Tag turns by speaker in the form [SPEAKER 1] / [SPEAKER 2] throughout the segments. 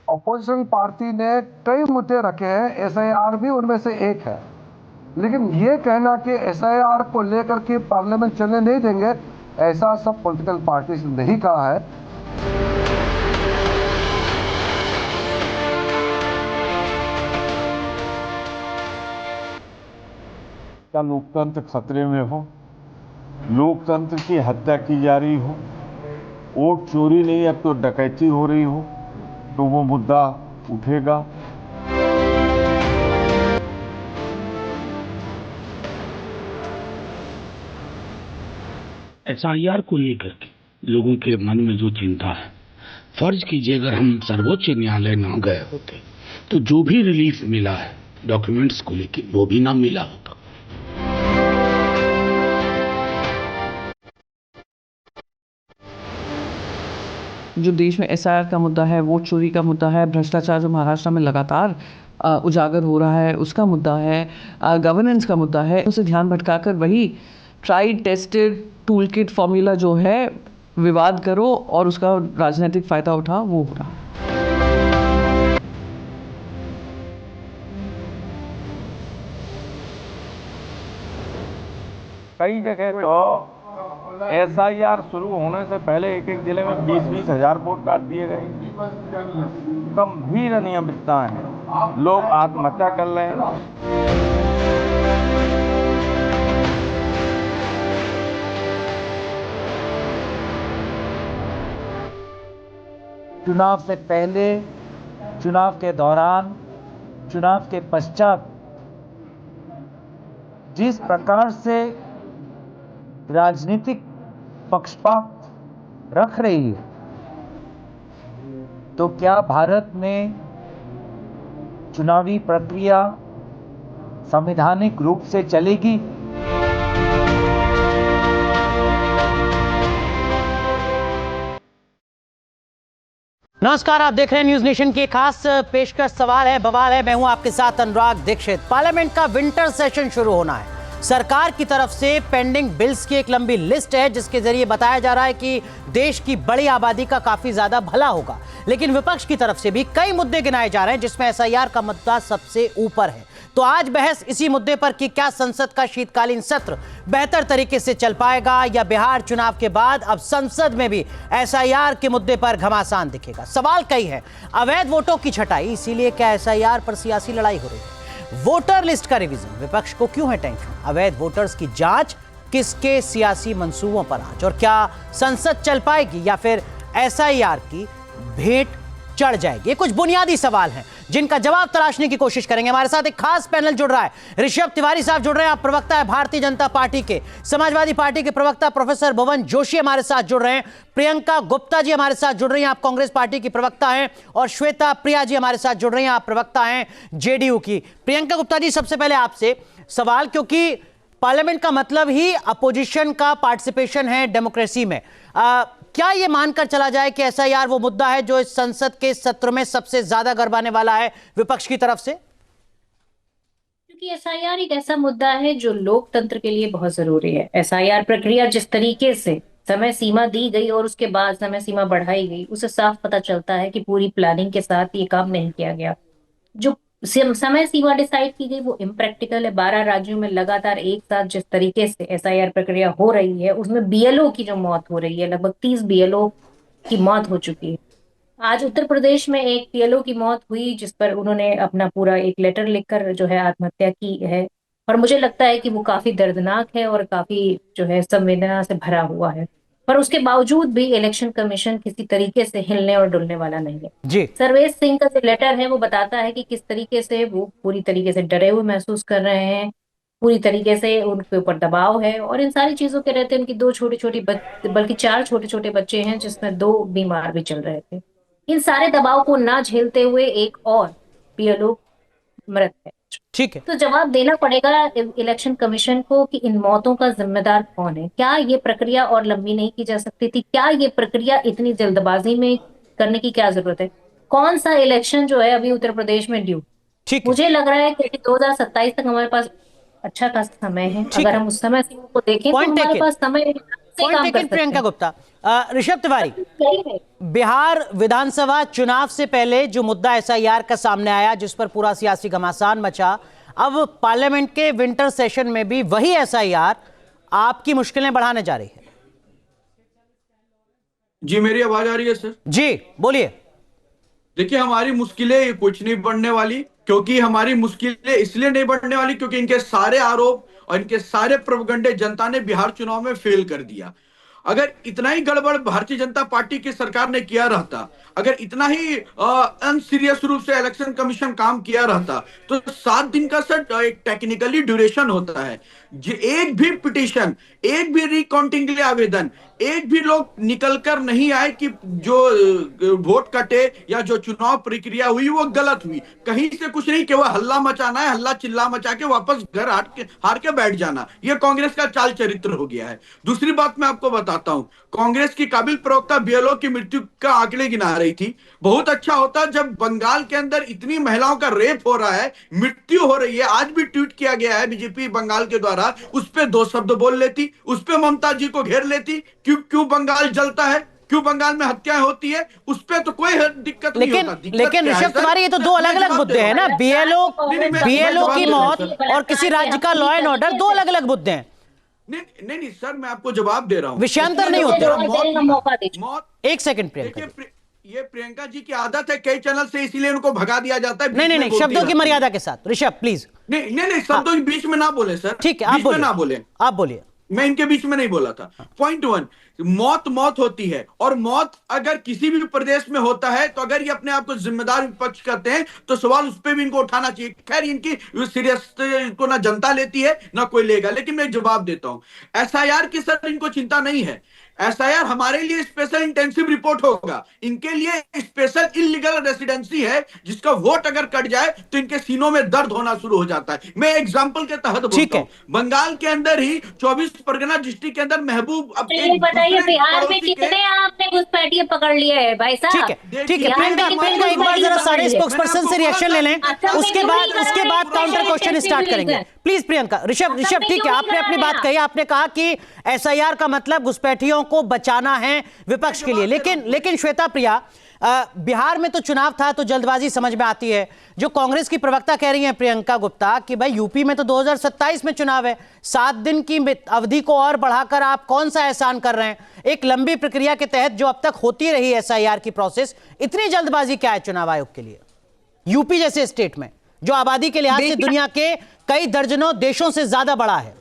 [SPEAKER 1] Opposition party ने कई मुद्दे रखे हैं, एसआईआर भी उनमें से एक है। लेकिन ये कहना कि एसआईआर को लेकर के पार्लियामेंट चलने नहीं देंगे, ऐसा सब पॉलिटिकल पार्टीज ने नहीं कहा है।
[SPEAKER 2] क्या लोकतंत्र खतरे में हो, लोकतंत्र की हत्या की जा रही हो, वोट चोरी नहीं अब तो डकैती हो रही हो, तो वो मुद्दा उठेगा।
[SPEAKER 3] एसआईआर को लेकर के लोगों के मन में जो चिंता है, फर्ज कीजिए अगर हम सर्वोच्च न्यायालय ना गए होते तो जो भी रिलीफ मिला है डॉक्यूमेंट्स को लेकर वो भी ना मिला होता।
[SPEAKER 4] जो देश में एसआईआर का मुद्दा है, वोट चोरी का मुद्दा है, भ्रष्टाचार जो महाराष्ट्र में लगातार उजागर हो रहा है उसका मुद्दा है, गवर्नेंस का मुद्दा है, उसे ध्यान भटकाकर वही tried tested tool kit formula जो है विवाद करो और उसका राजनीतिक फायदा उठाओ, वो हो रहा।
[SPEAKER 2] कई जगह तो एसआईआर शुरू होने से पहले एक एक जिले में 20-20 हजार वोट काट दिए गए। गंभीर अनियमितता है, लोग आत्महत्या कर रहे हैं।
[SPEAKER 5] चुनाव से पहले, चुनाव के दौरान, चुनाव के पश्चात जिस प्रकार से राजनीतिक पक्षपात रख रही है, तो क्या भारत में चुनावी प्रक्रिया संवैधानिक रूप से चलेगी?
[SPEAKER 6] नमस्कार, आप देख रहे हैं न्यूज नेशन की खास पेशकश सवाल है बवाल है। मैं हूं आपके साथ अनुराग दीक्षित। पार्लियामेंट का विंटर सेशन शुरू होना है। सरकार की तरफ से पेंडिंग बिल्स की एक लंबी लिस्ट है जिसके जरिए बताया जा रहा है कि देश की बड़ी आबादी का काफी ज्यादा भला होगा, लेकिन विपक्ष की तरफ से भी कई मुद्दे गिनाए जा रहे हैं जिसमें एसआईआर का मुद्दा सबसे ऊपर है। तो आज बहस इसी मुद्दे पर कि क्या संसद का शीतकालीन सत्र बेहतर तरीके से चल पाएगा या बिहार चुनाव के बाद अब संसद में भी एसआईआर के मुद्दे पर घमासान दिखेगा। सवाल कई है। अवैध वोटों की छटाई, इसीलिए क्या एसआईआर पर सियासी लड़ाई हो रही है? वोटर लिस्ट का रिवीजन, विपक्ष को क्यों है टेंशन? अवैध वोटर्स की जांच, किसके सियासी मंसूबों पर आज? और क्या संसद चल पाएगी या फिर एसआईआर की भेंट चढ़ जाएगी? ये कुछ बुनियादी सवाल हैं जिनका जवाब तलाशने की कोशिश करेंगे। हमारे साथ एक खास पैनल जुड़ रहा है। ऋषभ तिवारी साहब जुड़ रहे हैं, आप प्रवक्ता है भारतीय जनता पार्टी के। समाजवादी पार्टी के प्रवक्ता प्रोफेसर भुवन जोशी हमारे साथ जुड़ रहे हैं। प्रियंका गुप्ता जी हमारे साथ जुड़ रही हैं, आप कांग्रेस पार्टी की प्रवक्ता हैं। और श्वेता प्रिया जी हमारे साथ जुड़ रही हैं, आप प्रवक्ता हैं जेडीयू की। प्रियंका गुप्ता जी, सबसे पहले आपसे सवाल, क्योंकि पार्लियामेंट का मतलब ही अपोजिशन का पार्टिसिपेशन है डेमोक्रेसी में। क्या ये मानकर चला जाए कि एसआईआर वो मुद्दा है जो इस संसद के सत्र में सबसे ज्यादा गरबाने वाला है विपक्ष की तरफ से?
[SPEAKER 7] क्योंकि एसआईआर एक ऐसा मुद्दा है जो लोकतंत्र के लिए बहुत जरूरी है। एसआईआर प्रक्रिया जिस तरीके से समय सीमा दी गई और उसके बाद समय सीमा बढ़ाई गई, उससे साफ पता चलता है कि पूरी प्लानिंग के साथ ये काम नहीं किया गया। जो समय सीमा डिसाइड की गई वो इम्प्रैक्टिकल है। 12 राज्यों में लगातार एक साथ जिस तरीके से एसआईआर प्रक्रिया हो रही है, उसमें बीएलओ की जो मौत हो रही है, लगभग 30 बीएलओ की मौत हो चुकी है। आज उत्तर प्रदेश में एक बीएलओ की मौत हुई जिस पर उन्होंने अपना पूरा एक लेटर लिखकर जो है आत्महत्या की है, और मुझे लगता है कि वो काफी दर्दनाक है और काफी जो है संवेदना से भरा हुआ है। पर उसके बावजूद भी इलेक्शन कमीशन किसी तरीके से हिलने और डुलने वाला नहीं है
[SPEAKER 6] जी।
[SPEAKER 7] सर्वेश सिंह का जो लेटर है वो बताता है कि किस तरीके से वो पूरी तरीके से डरे हुए महसूस कर रहे हैं, पूरी तरीके से उनके ऊपर दबाव है, और इन सारी चीजों के रहते उनकी 2 छोटी छोटी बल्कि 4 छोटे छोटे बच्चे हैं जिसमें 2 बीमार भी चल रहे थे। इन सारे दबाव को ना झेलते हुए एक और बीएलओ मृत है।
[SPEAKER 6] ठीक है,
[SPEAKER 7] तो जवाब देना पड़ेगा इलेक्शन कमीशन को कि इन मौतों का जिम्मेदार कौन है। क्या ये प्रक्रिया और लंबी नहीं की जा सकती थी? क्या ये प्रक्रिया इतनी जल्दबाजी में करने की क्या जरूरत है? कौन सा इलेक्शन जो है अभी उत्तर प्रदेश में ड्यू?
[SPEAKER 6] ठीक है।
[SPEAKER 7] मुझे लग रहा है कि 2027 तक हमारे पास अच्छा खासा समय है। अगर हम उस समय को देखें तो हमारे पास समय से
[SPEAKER 6] पॉइंट
[SPEAKER 7] काम
[SPEAKER 6] टेकन
[SPEAKER 7] कर सकते
[SPEAKER 6] प्रियंका
[SPEAKER 7] हैं।
[SPEAKER 6] गुप्ता। ऋषभ तिवारी,
[SPEAKER 7] सही है।
[SPEAKER 6] बिहार विधानसभा चुनाव से पहले जो मुद्दा एसआईआर का सामने आया, जिस पर पूरा सियासी घमासान मचा, अब पार्लियामेंट के विंटर सेशन में भी वही एसआईआर आपकी मुश्किलें बढ़ाने जा रही है।
[SPEAKER 8] जी मेरी आवाज आ रही है सर?
[SPEAKER 6] जी बोलिए।
[SPEAKER 8] देखिए, हमारी मुश्किलें कुछ नहीं बढ़ने वाली, क्योंकि हमारी मुश्किलें इसलिए नहीं बढ़ने वाली क्योंकि इनके सारे आरोप और इनके सारे प्रोपेगेंडे जनता ने बिहार चुनाव में फेल कर दिया। अगर इतना ही गड़बड़ भारतीय जनता पार्टी की सरकार ने किया रहता, अगर इतना ही अनसीरियस रूप से इलेक्शन कमीशन काम किया रहता, तो 7 दिन का सर एक टेक्निकली ड्यूरेशन होता है। एक भी पिटीशन, एक भी रिकाउंटिंग के लिए आवेदन, एक भी लोग निकलकर नहीं आए कि जो वोट कटे या जो चुनाव प्रक्रिया हुई वो गलत हुई। कहीं से कुछ नहीं, केवल हल्ला मचाना है, हल्ला चिल्ला मचा के वापस घर हार के बैठ जाना। ये कांग्रेस का चाल चरित्र हो गया है। दूसरी बात मैं आपको बताता हूं, कांग्रेस की काबिल प्रवक्ता बीएलओ की मृत्यु का आंकड़े गिना रही थी। बहुत अच्छा होता जब बंगाल के अंदर इतनी महिलाओं का रेप हो रहा है, मृत्यु हो रही है, आज भी ट्वीट किया गया है बीजेपी बंगाल के द्वारा, उस पे 2 शब्द बोल लेती, उस पे ममता जी को घेर लेती। क्यों बंगाल जलता है, क्यों बंगाल में हत्याएं होती है, उस पे तो कोई दिक्कत नहीं होता।
[SPEAKER 6] लेकिन ऋषभ तिवारी, ये तो 2 अलग अलग मुद्दे हैं ना। बीएलओ की मौत और किसी राज्य का लॉ एंड ऑर्डर 2 अलग अलग मुद्दे हैं।
[SPEAKER 8] नहीं सर, मैं आपको जवाब दे रहा हूं।
[SPEAKER 6] विषयांतर नहीं होते।
[SPEAKER 7] मौका दीजिए।
[SPEAKER 8] मौत,
[SPEAKER 6] एक सेकंड प्रियंका।
[SPEAKER 8] ये प्रियंका जी की आदत है कई चैनल से, इसीलिए उनको भगा दिया जाता है।
[SPEAKER 6] नहीं, शब्दों की मर्यादा के साथ। ऋषभ प्लीज।
[SPEAKER 8] नहीं, शब्दों के बीच में ना बोले सर।
[SPEAKER 6] ठीक है, आप बोलिए।
[SPEAKER 8] ना बोले,
[SPEAKER 6] आप बोलिए।
[SPEAKER 8] मैं इनके बीच में नहीं बोला था। पॉइंट 1, मौत होती है, और मौत अगर किसी भी प्रदेश में होता है तो अगर ये अपने आप को जिम्मेदार विपक्ष करते हैं तो सवाल उस पर भी इनको उठाना चाहिए। खैर, इनकी सीरियस को ना जनता लेती है ना कोई लेगा, लेकिन मैं जवाब देता हूं। एसआईआर की सर इनको चिंता नहीं है। एसआईआर हमारे लिए स्पेशल इंटेंसिव रिपोर्ट होगा, इनके लिए स्पेशल इलीगल रेसिडेंसी है, जिसका वोट अगर कट जाए तो इनके सीनों में दर्द होना शुरू हो जाता है। मैं एग्जांपल के तहत बोलता हूं, बंगाल के अंदर ही 24 परगना डिस्ट्रिक्ट के अंदर महबूब,
[SPEAKER 7] बताइए बिहार में कितने आपने घुसपैठिए पकड़ लिए है भाई साहब?
[SPEAKER 6] ठीक है प्रियंका, एक बार जरा सारे स्पोक्सपर्सन से रिएक्शन ले लें, उसके बाद काउंटर क्वेश्चन स्टार्ट करेंगे। प्लीज प्रियंका। ऋषभ ठीक है, आपने अपनी बात कही। आपने कहा कि एसआईआर का मतलब घुसपैठियों को बचाना है विपक्ष के लिए, लेकिन श्वेता प्रिया, बिहार में तो चुनाव था तो जल्दबाजी समझ में आती है। जो कांग्रेस की प्रवक्ता कह रही हैं प्रियंका गुप्ता कि भाई यूपी में तो 2027 में चुनाव है, 7 दिन की अवधि को और बढ़ाकर आप कौन सा एहसान कर रहे हैं? एक लंबी प्रक्रिया के तहत जो अब तक होती रही एसआईआर की प्रोसेस, इतनी जल्दबाजी क्या है चुनाव आयोग के लिए यूपी जैसे स्टेट में, जो आबादी के लिहाज से दुनिया के कई दर्जनों देशों से ज्यादा बड़ा है?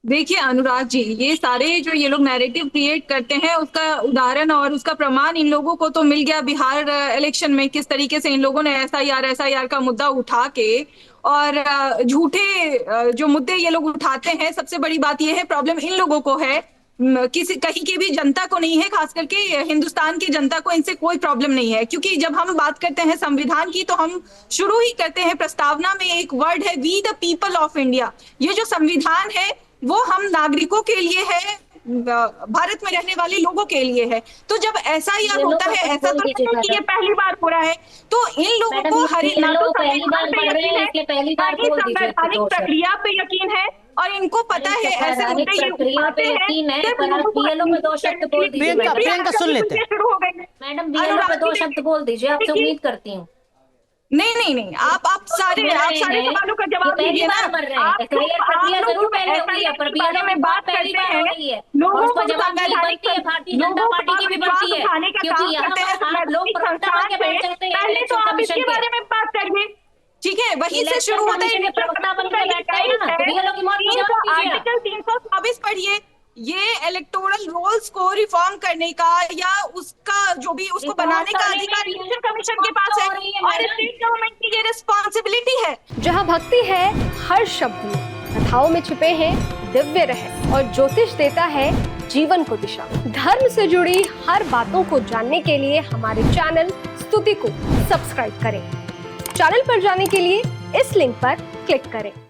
[SPEAKER 9] देखिए अनुराग जी, ये सारे जो ये लोग नैरेटिव क्रिएट करते हैं, उसका उदाहरण और उसका प्रमाण इन लोगों को तो मिल गया बिहार इलेक्शन में। किस तरीके से इन लोगों ने एसआईआर का मुद्दा उठा के और झूठे जो मुद्दे ये लोग उठाते हैं। सबसे बड़ी बात ये है, प्रॉब्लम इन लोगों को है, कहीं की भी जनता को नहीं है। खास करके हिंदुस्तान की जनता को इनसे कोई प्रॉब्लम नहीं है, क्योंकि जब हम बात करते हैं संविधान की तो हम शुरू ही करते हैं, प्रस्तावना में एक वर्ड है, we the people of India. ये जो संविधान है वो हम नागरिकों के लिए है, भारत में रहने वाले लोगों के लिए है। तो जब एसआईआर होता है, ऐसा तो नहीं कि ये पहली बार हो रहा है, तो इन लोगों को संवैधानिक प्रक्रिया पे यकीन है और इनको पता है ऐसे मुद्दे
[SPEAKER 6] प्रियंका सुन लेते हैं।
[SPEAKER 9] शुरू हो गए।
[SPEAKER 7] मैडम बीएलओ पे 2 शब्द बोल दीजिए, आपसे उम्मीद करती हूँ।
[SPEAKER 9] नहीं, आप सारे सवालों का जवाब दीजिए ना। आप प्रक्रिया में बात करते हैं, लोगों को संवैधानिक
[SPEAKER 7] भारतीय जनता पार्टी की भी बनती है, क्योंकि यहाँ लोग संस्थान के बैठ सकते हैं।
[SPEAKER 9] पहले तो आप इसके बारे में बात करिए, ठीक है? वहीं से शुरू होता है। आर्टिकल 324 पढ़िए, ये इलेक्टोरल रोल्स को रिफॉर्म करने का या उसका जो भी उसको बनाने का अधिकार इलेक्शन कमीशन के पास है, और स्टेट गवर्नमेंट की ये रिस्पॉन्सिबिलिटी है।
[SPEAKER 10] जहाँ भक्ति है हर शब्द में, कथाओं में छुपे हैं दिव्य रहस्य, और ज्योतिष देता है जीवन को दिशा। धर्म से जुड़ी हर बातों को जानने के लिए हमारे चैनल स्तुति को सब्सक्राइब करें। चैनल पर जाने के लिए इस लिंक पर क्लिक करें।